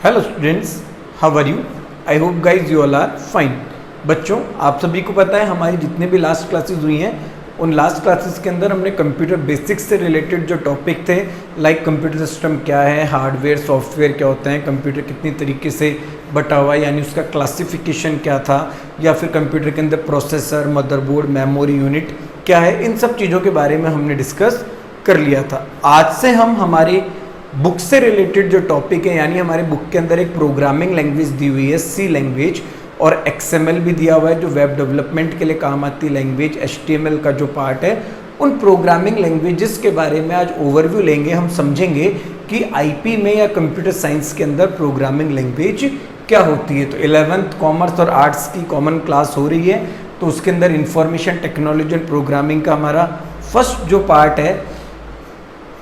Hello students, how are you? I hope guys you all are fine. बच्चों, आप सभी को पता है हमारी जितने भी लास्ट क्लासेस हुई हैं उन लास्ट क्लासेस के अंदर हमने कंप्यूटर बेसिक्स से रिलेटेड जो टॉपिक थे, लाइक कंप्यूटर सिस्टम क्या है, हार्डवेयर सॉफ्टवेयर क्या होते हैं, कंप्यूटर कितनी तरीके से बटा हुआ है यानी उसका क्लासिफिकेशन क्या था, या फिर कंप्यूटर के अंदर प्रोसेसर, मदरबोर्ड, मेमोरी यूनिट क्या है, इन सब चीज़ों के बारे में हमने डिस्कस कर लिया था। आज से हम हमारी बुक से रिलेटेड जो टॉपिक है, यानी हमारे बुक के अंदर एक प्रोग्रामिंग लैंग्वेज दी हुई है सी लैंग्वेज, और XML भी दिया हुआ है जो वेब डेवलपमेंट के लिए काम आती लैंग्वेज, HTML का जो पार्ट है, उन प्रोग्रामिंग लैंग्वेजेस के बारे में आज ओवरव्यू लेंगे। हम समझेंगे कि IP में या कंप्यूटर साइंस के अंदर प्रोग्रामिंग लैंग्वेज क्या होती है। तो 11th कॉमर्स और आर्ट्स की कॉमन क्लास हो रही है, तो उसके अंदर इंफॉर्मेशन टेक्नोलॉजी एंड प्रोग्रामिंग का हमारा फर्स्ट जो पार्ट है,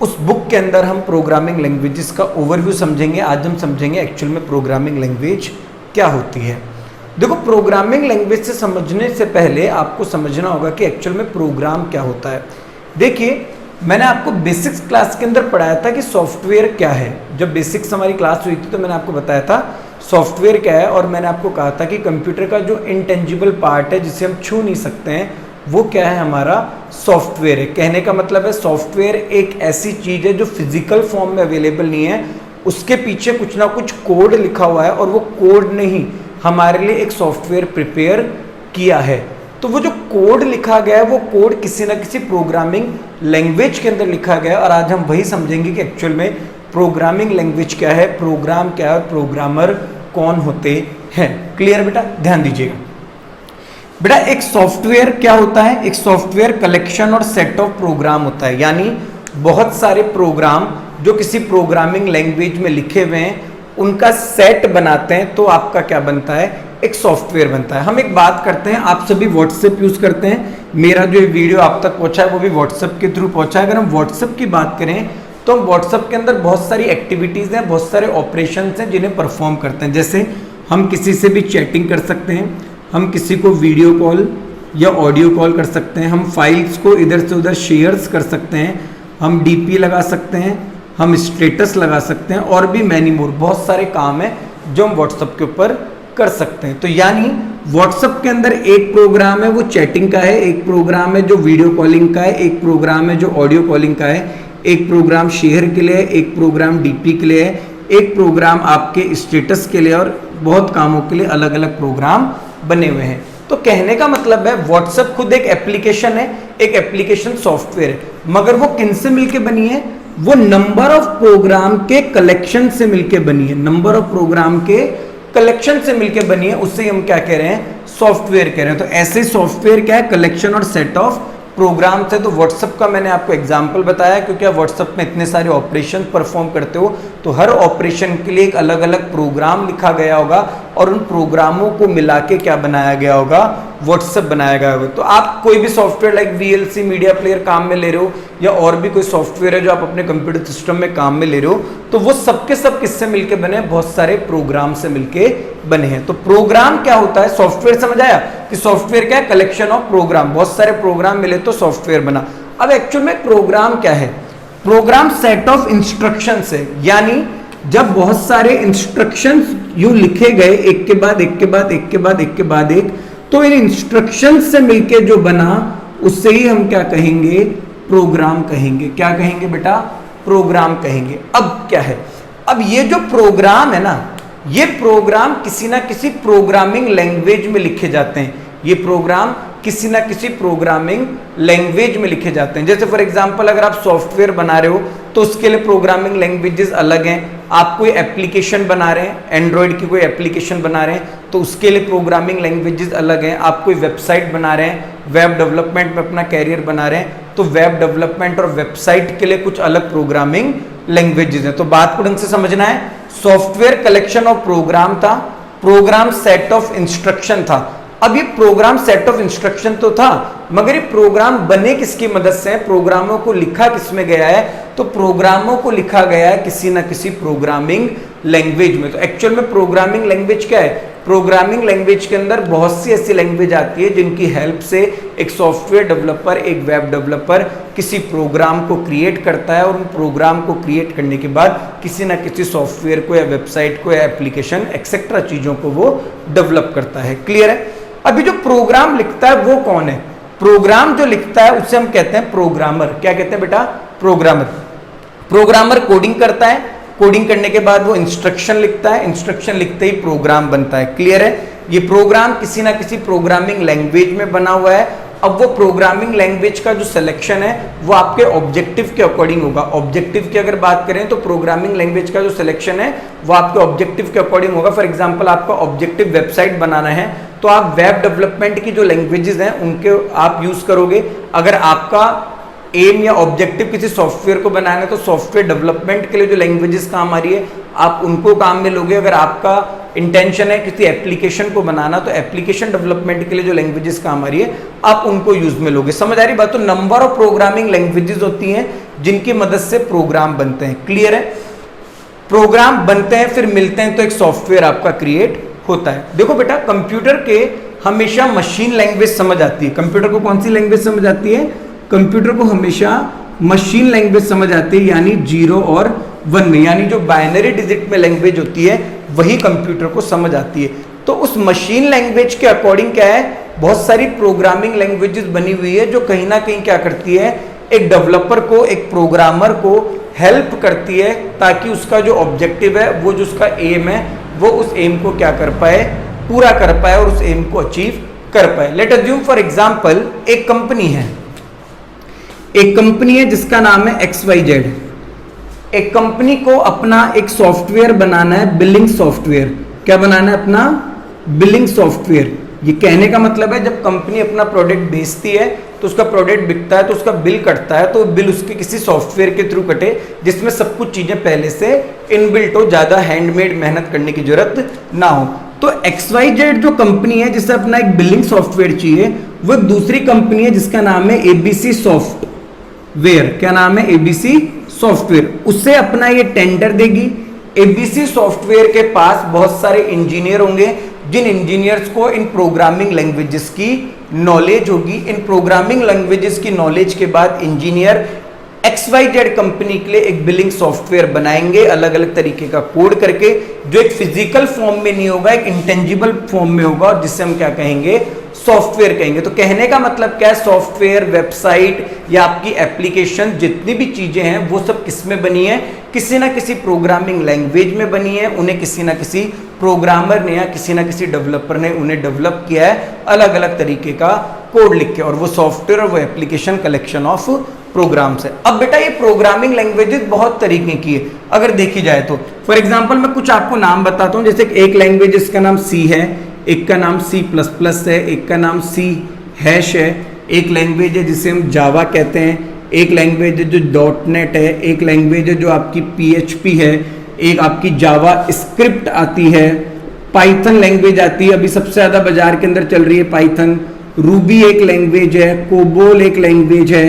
उस बुक के अंदर हम प्रोग्रामिंग लैंग्वेजेस का ओवरव्यू समझेंगे। आज हम समझेंगे एक्चुअल में प्रोग्रामिंग लैंग्वेज क्या होती है। देखो, प्रोग्रामिंग लैंग्वेज से समझने से पहले आपको समझना होगा कि एक्चुअल में प्रोग्राम क्या होता है। देखिए, मैंने आपको बेसिक्स क्लास के अंदर पढ़ाया था कि सॉफ्टवेयर क्या है। जब बेसिक्स हमारी क्लास हुई थी तो मैंने आपको बताया था सॉफ्टवेयर क्या है, और मैंने आपको कहा था कि कंप्यूटर का जो इंटेंजिबल पार्ट है जिसे हम छू नहीं सकते हैं, वो क्या है, हमारा सॉफ्टवेयर है। कहने का मतलब है सॉफ्टवेयर एक ऐसी चीज़ है जो फिजिकल फॉर्म में अवेलेबल नहीं है, उसके पीछे कुछ ना कुछ कोड लिखा हुआ है, और वो कोड ने ही हमारे लिए एक सॉफ्टवेयर प्रिपेयर किया है। तो वो जो कोड लिखा गया है, वो कोड किसी ना किसी प्रोग्रामिंग लैंग्वेज के अंदर लिखा गया है, और आज हम वही समझेंगे कि एक्चुअल में प्रोग्रामिंग लैंग्वेज क्या है, प्रोग्राम क्या है, प्रोग्रामर कौन होते हैं। क्लियर बेटा? ध्यान दीजिएगा बेटा। एक सॉफ्टवेयर क्या होता है? एक सॉफ्टवेयर कलेक्शन और सेट ऑफ प्रोग्राम होता है, यानी बहुत सारे प्रोग्राम जो किसी प्रोग्रामिंग लैंग्वेज में लिखे हुए हैं उनका सेट बनाते हैं, तो आपका क्या बनता है? एक सॉफ्टवेयर बनता है। हम एक बात करते हैं, आप सभी व्हाट्सएप यूज करते हैं, मेरा जो वीडियो आप तक पहुंचा है वो भी व्हाट्सएप के थ्रू पहुंचा है। अगर हम व्हाट्सएप की बात करें तो हम व्हाट्सएप के अंदर बहुत सारी एक्टिविटीज हैं, बहुत सारे ऑपरेशन हैं जिन्हें परफॉर्म करते हैं। जैसे हम किसी से भी चैटिंग कर सकते हैं, हम किसी को वीडियो कॉल या ऑडियो कॉल कर सकते हैं, हम फाइल्स को इधर से उधर शेयर्स कर सकते हैं, हम DP लगा सकते हैं, हम स्टेटस लगा सकते हैं, और भी मैनी मोर बहुत सारे काम हैं जो हम व्हाट्सएप के ऊपर कर सकते हैं। तो यानी व्हाट्सएप के अंदर एक प्रोग्राम है वो चैटिंग का है, एक प्रोग्राम है जो वीडियो कॉलिंग का है, एक प्रोग्राम है जो ऑडियो कॉलिंग का है, एक प्रोग्राम शेयर के लिए है, एक प्रोग्राम DP के लिए है, एक प्रोग्राम आपके स्टेटस के लिए, और बहुत कामों के लिए अलग अलग प्रोग्राम बने हुए हैं। तो कहने का मतलब है व्हाट्सएप खुद एक एप्लीकेशन है, एक एप्लीकेशन सॉफ्टवेयर है, मगर वो किन से मिलके बनी है? वो नंबर ऑफ प्रोग्राम के कलेक्शन से मिलके बनी है, नंबर ऑफ प्रोग्राम के कलेक्शन से मिलके बनी है, उससे हम क्या कह रहे हैं? सॉफ्टवेयर कह रहे हैं। तो ऐसे सॉफ्टवेयर क्या है? कलेक्शन और सेट ऑफ प्रोग्राम थे। तो व्हाट्सएप का मैंने आपको एग्जांपल बताया, क्योंकि आप व्हाट्सएप में इतने सारे ऑपरेशन परफॉर्म करते हो, तो हर ऑपरेशन के लिए एक अलग अलग प्रोग्राम लिखा गया होगा, और उन प्रोग्रामों को मिला के क्या बनाया गया होगा? व्हाट्सएप बनाया गया होगा। तो आप कोई भी software like VLC media player काम में ले रहे हो, या और भी कोई सॉफ्टवेयर है जो आप अपने कंप्यूटर सिस्टम में काम में ले रहे हो, तो वो सबके सब किससे मिलके बने हैं? बहुत सारे प्रोग्राम से मिलके बने हैं। तो प्रोग्राम क्या होता है? सॉफ्टवेयर समझ आया कि सॉफ्टवेयर क्या है? कलेक्शन ऑफ प्रोग्राम, बहुत सारे प्रोग्राम मिले तो सॉफ्टवेयर बना। अब एक्चुअल में प्रोग्राम क्या है? प्रोग्राम सेट ऑफ इंस्ट्रक्शंस है, यानी जब बहुत सारे इंस्ट्रक्शंस यूं लिखे गए एक के बाद एक के बाद एक के बाद एक के बाद एक, तो इन इंस्ट्रक्शंस से मिलके जो बना उससे ही हम क्या कहेंगे? प्रोग्राम कहेंगे। क्या कहेंगे बेटा? प्रोग्राम कहेंगे। अब क्या है? अब ये जो प्रोग्राम है ना, ये प्रोग्राम किसी ना किसी प्रोग्रामिंग लैंग्वेज में लिखे जाते हैं। ये प्रोग्राम किसी ना किसी प्रोग्रामिंग लैंग्वेज में लिखे जाते हैं। जैसे फॉर एग्जांपल, अगर आप सॉफ्टवेयर बना रहे हो तो उसके लिए प्रोग्रामिंग लैंग्वेजेस अलग हैं। आप कोई एप्लीकेशन बना रहे हैं, एंड्रॉयड की कोई एप्लीकेशन बना रहे हैं, तो उसके लिए प्रोग्रामिंग लैंग्वेजेस अलग हैं। आप कोई वेबसाइट बना रहे हैं, वेब डेवलपमेंट में अपना कैरियर बना रहे हैं, तो वेब डेवलपमेंट और वेबसाइट के लिए कुछ अलग प्रोग्रामिंग लैंग्वेजेस हैं। तो बात को ढंग से समझना है। सॉफ्टवेयर कलेक्शन ऑफ प्रोग्राम था, प्रोग्राम सेट ऑफ इंस्ट्रक्शन था। अब ये प्रोग्राम सेट ऑफ इंस्ट्रक्शन तो था, मगर ये प्रोग्राम बने किसकी मदद से है, प्रोग्रामों को लिखा किसमें गया है, तो प्रोग्रामों को लिखा गया है किसी ना किसी प्रोग्रामिंग लैंग्वेज में। तो एक्चुअल में प्रोग्रामिंग लैंग्वेज क्या है, प्रोग्रामिंग लैंग्वेज के अंदर बहुत सी ऐसी लैंग्वेज आती है जिनकी हेल्प से एक सॉफ्टवेयर डेवलपर, एक वेब डेवलपर किसी प्रोग्राम को क्रिएट करता है और उन प्रोग्राम को क्रिएट करने के बाद किसी ना किसी सॉफ्टवेयर को या वेबसाइट को या एप्लीकेशन एक्सेट्रा चीजों को वो डेवलप करता है। क्लियर है। अभी जो प्रोग्राम लिखता है वो कौन है, प्रोग्राम जो लिखता है उसे हम कहते हैं प्रोग्रामर। क्या कहते हैं बेटा, प्रोग्रामर। प्रोग्रामर कोडिंग करता है, कोडिंग करने के बाद वो इंस्ट्रक्शन लिखता है, इंस्ट्रक्शन लिखते ही प्रोग्राम बनता है। क्लियर है। ये प्रोग्राम किसी ना किसी प्रोग्रामिंग लैंग्वेज में बना हुआ है। अब वो प्रोग्रामिंग लैंग्वेज का जो सिलेक्शन है वो आपके ऑब्जेक्टिव के अकॉर्डिंग होगा। ऑब्जेक्टिव की अगर बात करें तो प्रोग्रामिंग लैंग्वेज का जो सिलेक्शन है वो आपके ऑब्जेक्टिव के अकॉर्डिंग होगा। फॉर एग्जांपल आपका ऑब्जेक्टिव वेबसाइट बनाना है तो आप वेब डेवलपमेंट की जो लैंग्वेजेस हैं उनके आप यूज करोगे। अगर आपका एम या ऑब्जेक्टिव किसी सॉफ्टवेयर को बनाना है तो सॉफ्टवेयर डेवलपमेंट के लिए जो लैंग्वेजेस काम आ रही है आप उनको काम में लोगे। अगर आपका इंटेंशन है किसी एप्लीकेशन को बनाना तो एप्लीकेशन डेवलपमेंट के लिए जो लैंग्वेजेस काम आ रही है आप उनको यूज में लोगे। समझ आ रही बात। तो नंबर ऑफ प्रोग्रामिंग लैंग्वेजेस होती हैं जिनकी मदद से प्रोग्राम बनते हैं। क्लियर है। प्रोग्राम बनते हैं फिर मिलते हैं तो एक सॉफ्टवेयर आपका क्रिएट होता है। देखो बेटा, कंप्यूटर के हमेशा मशीन लैंग्वेज समझ आती है। कंप्यूटर को कौन सी लैंग्वेज समझ आती है, कंप्यूटर को हमेशा मशीन लैंग्वेज समझ आती है, यानी 0 और 1 में, यानी जो बाइनरी डिजिट में लैंग्वेज होती है वही कंप्यूटर को समझ आती है। तो उस मशीन लैंग्वेज के अकॉर्डिंग क्या है, बहुत सारी प्रोग्रामिंग लैंग्वेजेस बनी हुई है जो कहीं ना कहीं क्या करती है, एक डेवलपर को, एक प्रोग्रामर को हेल्प करती है ताकि उसका जो ऑब्जेक्टिव है, वो जो उसका एम है, वो उस एम को क्या कर पाए, पूरा कर पाए और उस एम को अचीव कर पाए। लेट अज्यूम फॉर एग्जांपल एक कंपनी है, एक कंपनी है जिसका नाम है XYZ। एक कंपनी को अपना एक सॉफ्टवेयर बनाना है, बिलिंग सॉफ्टवेयर। क्या बनाना है, अपना बिलिंग सॉफ्टवेयर। ये कहने का मतलब है जब कंपनी अपना प्रोडक्ट बेचती है तो उसका प्रोडक्ट बिकता है तो उसका बिल कटता है, तो बिल उसके किसी सॉफ्टवेयर के थ्रू कटे जिसमें सब कुछ चीजें पहले से इनबिल्ट हो, ज्यादा हैंडमेड मेहनत करने की जरूरत ना हो। तो XYZ जो कंपनी है जिसे अपना एक बिलिंग सॉफ्टवेयर चाहिए, वो एक दूसरी कंपनी है जिसका नाम है ABC सॉफ्टवेयर। क्या नाम है, ABC सॉफ्टवेयर। उससे अपना ये टेंडर देगी। ABC सॉफ्टवेयर के पास बहुत सारे इंजीनियर होंगे जिन इंजीनियर्स को इन प्रोग्रामिंग लैंग्वेजेस की नॉलेज होगी। इन प्रोग्रामिंग लैंग्वेजेस की नॉलेज के बाद इंजीनियर XYZ कंपनी के लिए एक बिलिंग सॉफ्टवेयर बनाएंगे, अलग अलग तरीके का कोड करके, जो एक फिजिकल फॉर्म में नहीं होगा, एक इंटेंजिबल फॉर्म में होगा, जिससे हम क्या कहेंगे, सॉफ्टवेयर कहेंगे। तो कहने का मतलब क्या है, सॉफ्टवेयर, वेबसाइट या आपकी एप्लीकेशन, जितनी भी चीजें हैं वो सब किस में बनी है, किसी ना किसी प्रोग्रामिंग लैंग्वेज में बनी है। उन्हें किसी ना किसी प्रोग्रामर ने या किसी ना किसी डेवलपर ने उन्हें डेवलप किया है अलग अलग तरीके का कोड लिख के, और वो सॉफ्टवेयर और वो एप्लीकेशन कलेक्शन ऑफ प्रोग्राम्स है। अब बेटा ये प्रोग्रामिंग लैंग्वेजेस बहुत तरीके की है अगर देखी जाए तो। फॉर एग्जांपल मैं कुछ आपको नाम बताता हूं, जैसे एक लैंग्वेज इसका नाम C है, एक का नाम C++ है, एक का नाम C# है, एक लैंग्वेज है जिसे हम जावा कहते हैं, एक लैंग्वेज है जो .NET है, एक लैंग्वेज है जो आपकी PHP है, एक आपकी जावा स्क्रिप्ट आती है, पाइथन लैंग्वेज आती है, अभी सबसे ज़्यादा बाजार के अंदर चल रही है पाइथन, रूबी एक लैंग्वेज है, कोबोल एक लैंग्वेज है।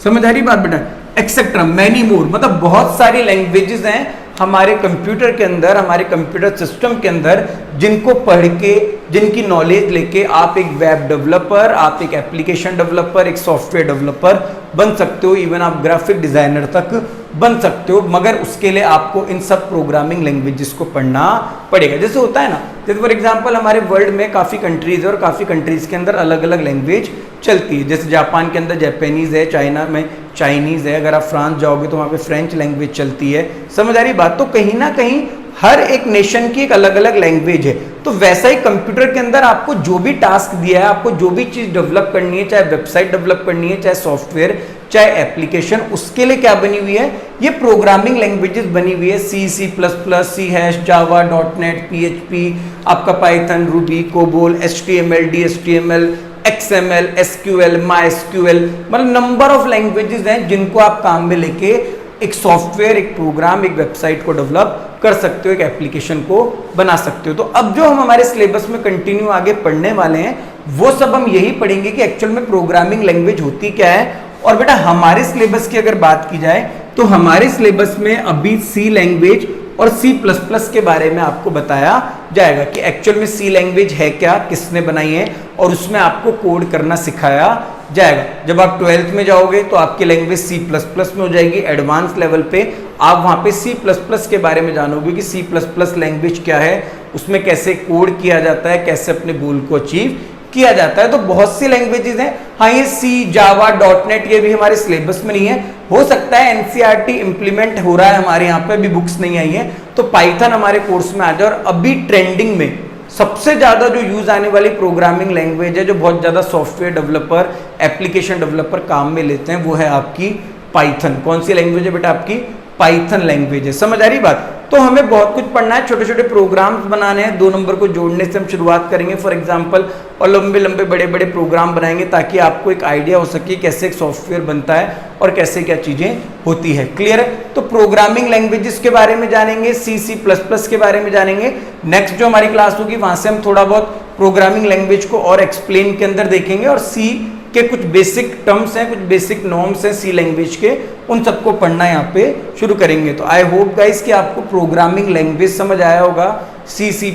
समझ आ रही बात बेटा, एक्सेट्रा मैनी मोर, मतलब बहुत सारी लैंग्वेजेस हैं हमारे कंप्यूटर के अंदर, हमारे कंप्यूटर सिस्टम के अंदर, जिनको पढ़ के, जिनकी नॉलेज लेके आप एक वेब डेवलपर, आप एक एप्लीकेशन डेवलपर, एक सॉफ्टवेयर डेवलपर बन सकते हो, इवन आप ग्राफिक डिजाइनर तक बन सकते हो। मगर उसके लिए आपको इन सब प्रोग्रामिंग लैंग्वेजेस को पढ़ना पड़ेगा। जैसे होता है ना, जैसे फॉर एग्जांपल हमारे वर्ल्ड में काफ़ी कंट्रीज है और काफ़ी कंट्रीज के अंदर अलग अलग लैंग्वेज चलती है। जैसे जापान के अंदर जापानीज़ है, चाइना में चाइनीज़ है, अगर आप फ्रांस जाओगे तो वहाँ पे फ्रेंच लैंग्वेज चलती है। समझ आ रही बात। तो कहीं ना कहीं हर एक नेशन की एक अलग अलग लैंग्वेज है। तो वैसा ही कंप्यूटर के अंदर आपको जो भी टास्क दिया है, आपको जो भी चीज़ डेवलप करनी है, चाहे वेबसाइट डेवलप करनी है, चाहे सॉफ्टवेयर, चाहे एप्लीकेशन, उसके लिए क्या बनी हुई है, ये प्रोग्रामिंग लैंग्वेजेस बनी हुई है। C++, C#, जावा, .NET, PHP, आपका Python, Ruby, COBOL, HTML, DHTML, XML, SQL, MySQL, मतलब नंबर ऑफ लैंग्वेजेस हैं जिनको आप काम में लेके एक सॉफ्टवेयर, एक प्रोग्राम, एक वेबसाइट को डेवलप कर सकते हो, एक एप्लीकेशन को बना सकते हो। तो अब जो हम हमारे सिलेबस में कंटिन्यू आगे पढ़ने वाले हैं वो सब हम यही पढ़ेंगे कि एक्चुअल में प्रोग्रामिंग लैंग्वेज होती क्या है। और बेटा हमारे सिलेबस की अगर बात की जाए तो हमारे सिलेबस में अभी सी लैंग्वेज और C++ के बारे में आपको बताया जाएगा कि एक्चुअल में C लैंग्वेज है क्या, किसने बनाई है, और उसमें आपको कोड करना सिखाया जाएगा। जब आप 12th में जाओगे तो आपकी लैंग्वेज C++ में हो जाएगी। एडवांस लेवल पे आप वहाँ पे C++ के बारे में जानोगे कि C++ लैंग्वेज क्या है, उसमें कैसे कोड किया जाता है, कैसे अपने गोल को अचीव किया जाता है। तो बहुत सी लैंग्वेजेस हैं। हाँ, ये C, जावा, .NET ये भी हमारे सिलेबस में नहीं है। हो सकता है NCERT इंप्लीमेंट हो रहा है हमारे यहाँ पे, अभी बुक्स नहीं आई है, तो पाइथन हमारे कोर्स में आ जाए। और अभी ट्रेंडिंग में सबसे ज्यादा जो यूज आने वाली प्रोग्रामिंग लैंग्वेज है, जो बहुत ज्यादा सॉफ्टवेयर डेवलपर, एप्लीकेशन डेवलपर काम में लेते हैं, वो है आपकी पाइथन। कौन सी लैंग्वेज है बेटा? आपकी पाइथन लैंग्वेज है। समझ आ रही बात? तो हमें बहुत कुछ पढ़ना है, छोटे छोटे प्रोग्राम्स बनाने हैं। 2 नंबर को जोड़ने से हम शुरुआत करेंगे फॉर एग्जांपल, और लंबे लंबे बड़े बड़े प्रोग्राम बनाएंगे ताकि आपको एक आइडिया हो सके कैसे एक सॉफ्टवेयर बनता है और कैसे क्या चीजें होती है। क्लियर है? तो प्रोग्रामिंग लैंग्वेजेस के बारे में जानेंगे, C++ के बारे में जानेंगे। नेक्स्ट जो हमारी क्लास होगी वहां से हम थोड़ा बहुत प्रोग्रामिंग लैंग्वेज को और एक्सप्लेन के अंदर देखेंगे, और सी के कुछ बेसिक टर्म्स हैं, कुछ बेसिक नॉर्म्स हैं सी लैंग्वेज के, उन सबको पढ़ना यहाँ पे शुरू करेंगे। तो आई होप गाइस कि आपको प्रोग्रामिंग लैंग्वेज समझ आया होगा। C++,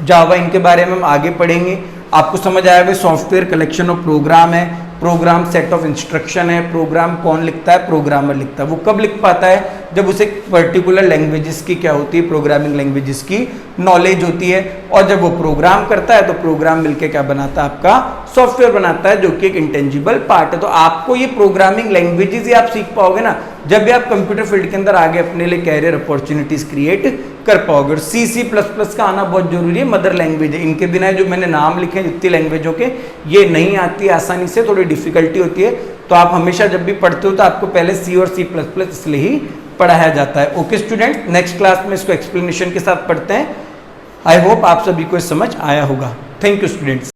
जावा, इनके बारे में हम आगे पढ़ेंगे। आपको समझ आया होगा सॉफ्टवेयर कलेक्शन ऑफ प्रोग्राम है, प्रोग्राम सेट ऑफ इंस्ट्रक्शन है। प्रोग्राम कौन लिखता है? प्रोग्रामर लिखता है। वो कब लिख पाता है? जब उसे पर्टिकुलर लैंग्वेजेस की क्या होती है, प्रोग्रामिंग लैंग्वेजेस की नॉलेज होती है। और जब वो प्रोग्राम करता है तो प्रोग्राम मिलके क्या बनाता है? आपका सॉफ्टवेयर बनाता है, जो कि एक इंटेंजिबल पार्ट है। तो आपको ये प्रोग्रामिंग लैंग्वेजेस ही आप सीख पाओगे ना जब भी आप कंप्यूटर फील्ड के अंदर आगे अपने लिए कैरियर अपॉर्चुनिटीज क्रिएट कर पाओगे। और C++ का आना बहुत जरूरी है, मदर लैंग्वेज है। इनके बिना जो मैंने नाम लिखे हैं जितनी लैंग्वेजों के, ये नहीं आती आसानी से, थोड़ी डिफिकल्टी होती है। तो आप हमेशा जब भी पढ़ते हो तो आपको पहले C और C++ इसलिए ही पढ़ाया जाता है। ओके स्टूडेंट, नेक्स्ट क्लास में इसको एक्सप्लेनेशन के साथ पढ़ते हैं। आई होप आप सभी को समझ आया होगा। Thank you students.